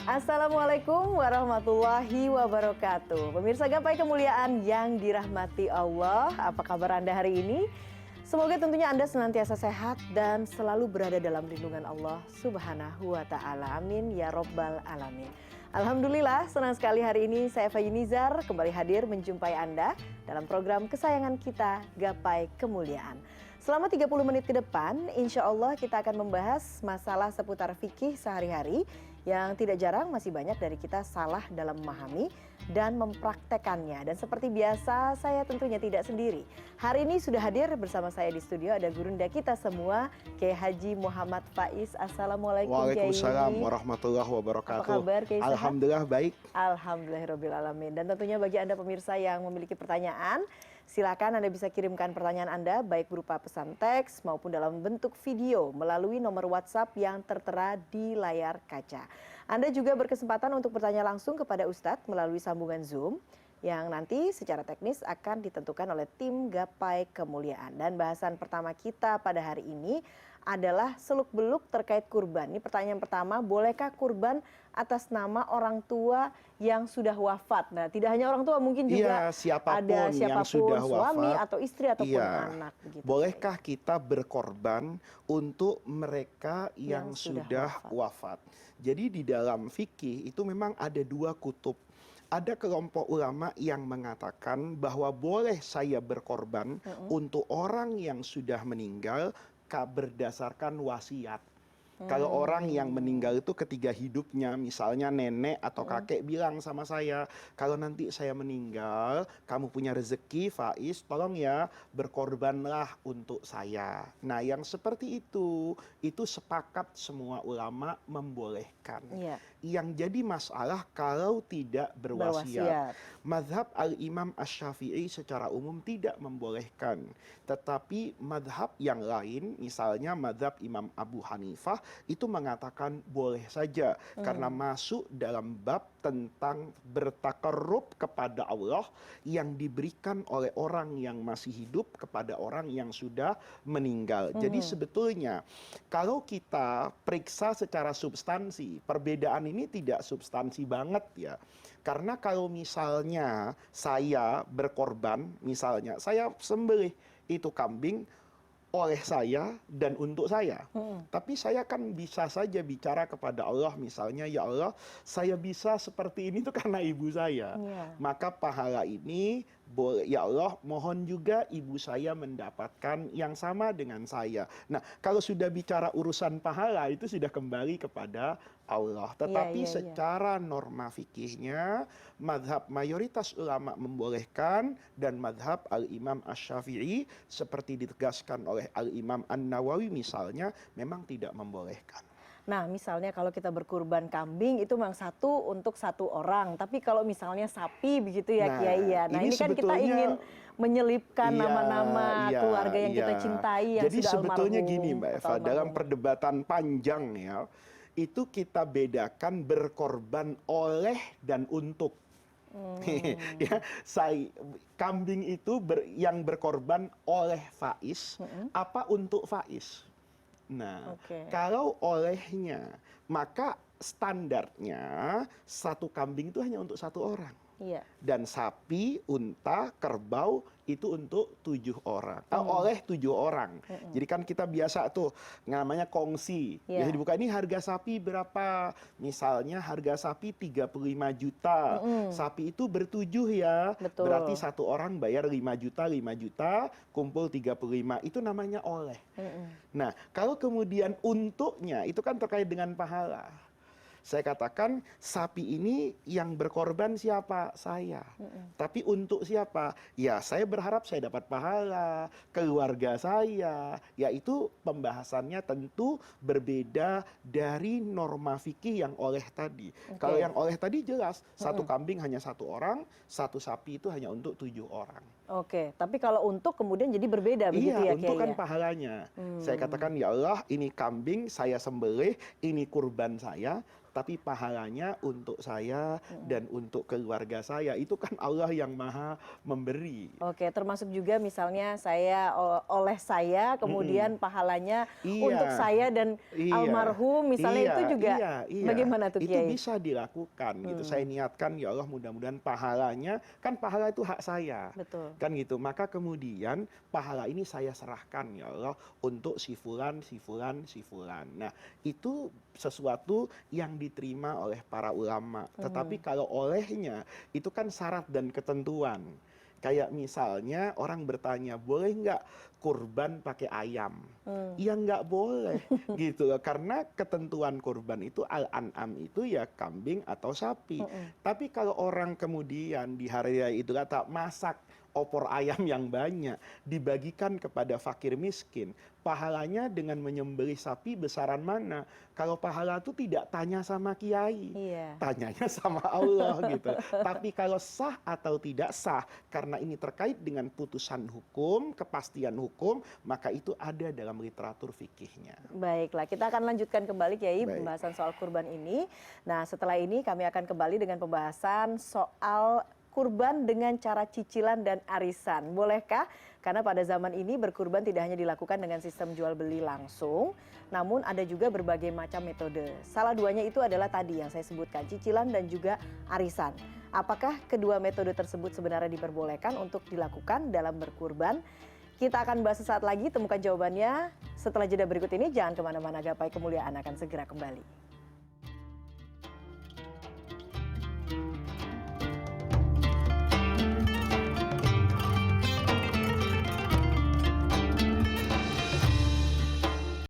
Assalamualaikum warahmatullahi wabarakatuh. Pemirsa Gapai Kemuliaan yang dirahmati Allah, apa kabar Anda hari ini? Semoga tentunya Anda senantiasa sehat dan selalu berada dalam lindungan Allah Subhanahu wa Ta'ala. Amin ya Robbal Alamin. Alhamdulillah, senang sekali hari ini saya Eva Yunizar kembali hadir menjumpai Anda dalam program kesayangan kita Gapai Kemuliaan. Selama 30 menit ke depan, insya Allah kita akan membahas masalah seputar fikih sehari-hari yang tidak jarang masih banyak dari kita salah dalam memahami dan mempraktekannya. Dan seperti biasa, saya tentunya tidak sendiri. Hari ini sudah hadir bersama saya di studio ada gurunda kita semua, Kiai Haji Muhammad Faiz. Assalamualaikum Kiai. Waalaikumsalam warahmatullahi wabarakatuh. Apa kabar Kiai? Alhamdulillah baik. Alhamdulillahirobbilalamin. Dan tentunya bagi Anda pemirsa yang memiliki pertanyaan, silakan Anda bisa kirimkan pertanyaan Anda baik berupa pesan teks maupun dalam bentuk video melalui nomor WhatsApp yang tertera di layar kaca. Anda juga berkesempatan untuk bertanya langsung kepada Ustadz melalui sambungan Zoom yang nanti secara teknis akan ditentukan oleh tim Gapai Kemuliaan. Dan bahasan pertama kita pada hari ini adalah seluk-beluk terkait kurban. Ini pertanyaan pertama, bolehkah kurban atas nama orang tua yang sudah wafat? Nah, tidak hanya orang tua, mungkin juga ada siapapun yang sudah suami wafat, atau istri ataupun anak. Begitu. Bolehkah kita berkorban untuk mereka yang sudah wafat? Jadi di dalam fikih itu memang ada dua kutub. Ada kelompok ulama yang mengatakan bahwa boleh saya berkorban untuk orang yang sudah meninggal berdasarkan wasiat. Kalau orang yang meninggal itu ketika hidupnya, misalnya nenek atau kakek bilang sama saya, kalau nanti saya meninggal, kamu punya rezeki, Faiz, tolong ya berkorbanlah untuk saya. Nah, yang seperti itu sepakat semua ulama membolehkan. Yeah. Yang jadi masalah kalau tidak berwasiat. Mazhab al-Imam Asy-Syafi'i secara umum tidak membolehkan. Tetapi mazhab yang lain, misalnya mazhab Imam Abu Hanifah, itu mengatakan boleh saja. Karena masuk dalam bab tentang bertakarrub kepada Allah yang diberikan oleh orang yang masih hidup kepada orang yang sudah meninggal. Jadi sebetulnya kalau kita periksa secara substansi, perbedaan ini tidak substansi banget ya. Karena kalau misalnya saya berkorban, misalnya saya sembelih itu kambing oleh saya dan untuk saya. Tapi saya kan bisa saja bicara kepada Allah misalnya, ya Allah, saya bisa seperti ini tuh karena ibu saya. Maka pahala ini, ya Allah, mohon juga ibu saya mendapatkan yang sama dengan saya. Nah, kalau sudah bicara urusan pahala itu sudah kembali kepada Allah. Tetapi secara norma fikihnya, mazhab mayoritas ulama membolehkan dan mazhab al-Imam Asy-Syafi'i seperti ditegaskan oleh al-Imam An-Nawawi misalnya memang tidak membolehkan. Nah, misalnya kalau kita berkurban kambing itu memang satu untuk satu orang. Tapi kalau misalnya sapi begitu ya Kiai ya. Nah, ini kan kita ingin menyelipkan nama-nama keluarga yang kita cintai yang jadi sudah almarhum. Jadi sebetulnya gini Mbak Eva, dalam perdebatan panjang ya, itu kita bedakan berkorban oleh dan untuk. Ya, kambing itu yang berkorban oleh Faiz, apa untuk Faiz? Nah, kalau olehnya, maka standarnya satu kambing itu hanya untuk satu orang. Dan sapi, unta, kerbau itu untuk 7 orang, oleh 7 orang. Jadi kan kita biasa tuh namanya kongsi. Biasa dibuka, ini harga sapi berapa? Misalnya harga sapi 35 juta. Sapi itu bertujuh ya. Betul. Berarti satu orang bayar 5 juta, kumpul 35. Itu namanya oleh. Nah, kalau kemudian untuknya itu kan terkait dengan pahala. Saya katakan sapi ini yang berkorban siapa? Saya. Tapi untuk siapa? Ya saya berharap saya dapat pahala, keluarga saya. Yaitu pembahasannya tentu berbeda dari norma fikih yang oleh tadi. Kalau yang oleh tadi jelas, satu kambing hanya satu orang, satu sapi itu hanya untuk 7 orang. Oke, tapi kalau untuk kemudian jadi berbeda begitu ya Kiai? Untuk kan pahalanya. Saya katakan ya Allah, ini kambing saya sembelih, ini kurban saya. tapi pahalanya untuk saya dan untuk keluarga saya. Itu kan Allah yang maha memberi. Oke, termasuk juga misalnya saya oleh saya, kemudian pahalanya untuk Iya, saya dan almarhum, misalnya itu juga bagaimana tuh itu Kiai? bisa dilakukan gitu. Saya niatkan ya Allah mudah-mudahan pahalanya, kan pahala itu hak saya. Betul. Kan gitu. Maka kemudian pahala ini saya serahkan ya Allah untuk si fulan, si fulan, si fulan. Nah, itu sesuatu yang diterima oleh para ulama. Tetapi kalau olehnya itu kan syarat dan ketentuan. Kayak misalnya orang bertanya, boleh nggak kurban pakai ayam? Ya nggak boleh gitu loh. Karena ketentuan kurban itu al-an'am itu ya kambing atau sapi. Tapi kalau orang kemudian di hari raya itu kata masak opor ayam yang banyak dibagikan kepada fakir miskin, pahalanya dengan menyembelih sapi besaran mana? Kalau pahala itu tidak tanya sama kiai, Iya. tanyanya sama Allah gitu. Tapi kalau sah atau tidak sah, karena ini terkait dengan putusan hukum, kepastian hukum, maka itu ada dalam literatur fikihnya. Baiklah, kita akan lanjutkan kembali Kiai Baik. pembahasan soal kurban ini. Nah, setelah ini kami akan kembali dengan pembahasan soal kurban dengan cara cicilan dan arisan. Bolehkah? Karena pada zaman ini berkurban tidak hanya dilakukan dengan sistem jual beli langsung, namun ada juga berbagai macam metode. Salah duanya itu adalah tadi yang saya sebutkan, cicilan dan juga arisan. Apakah kedua metode tersebut sebenarnya diperbolehkan untuk dilakukan dalam berkurban? Kita akan bahas sesaat lagi, temukan jawabannya setelah jeda berikut ini. Jangan kemana-mana, Gapai Kemuliaan akan segera kembali.